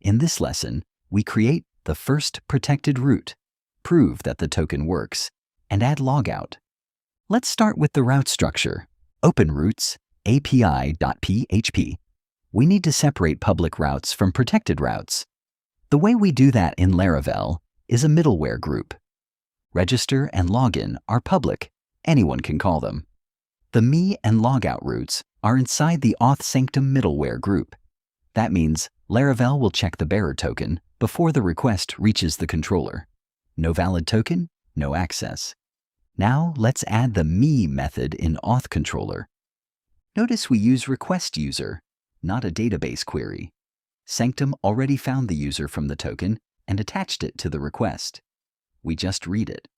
In this lesson, we create the first protected route, prove that the token works, and add logout. Let's start with the route structure. Open routes API.php. We need to separate public routes from protected routes. The way we do that in Laravel is a middleware group. Register and login are public. Anyone can call them. The me and logout routes are inside the auth Sanctum middleware group. That means Laravel will check the bearer token before the request reaches the controller. No valid token, no access. Now let's add the me method in auth controller. Notice we use request user, not a database query. Sanctum already found the user from the token and attached it to the request. We just read it.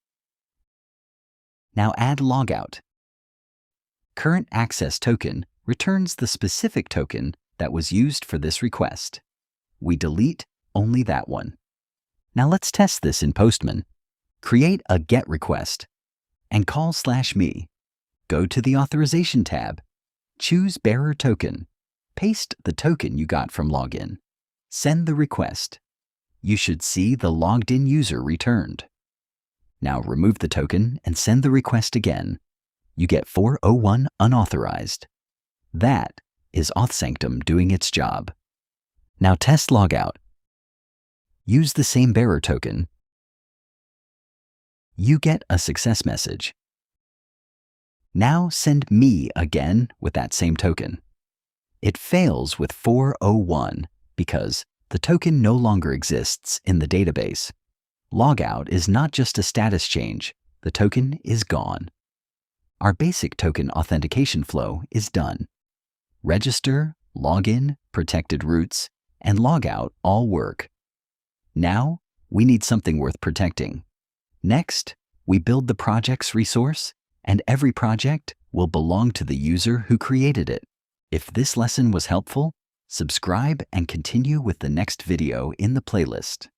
Now add logout. Current access token returns the specific token that was used for this request. We delete only that one. Now let's test this in Postman. Create a GET request and call /me. Go to the Authorization tab. Choose Bearer Token. Paste the token you got from login. Send the request. You should see the logged in user returned. Now remove the token and send the request again. You get 401 unauthorized. That is auth Sanctum doing its job. Now test logout. Use the same bearer token. You get a success message. Now send me again with that same token. It fails with 401 because the token no longer exists in the database. Logout is not just a status change. The token is gone. Our basic token authentication flow is done. Register, login, protected routes, and logout all work. Now, we need something worth protecting. Next, we build the project's resource, and every project will belong to the user who created it. If this lesson was helpful, subscribe and continue with the next video in the playlist.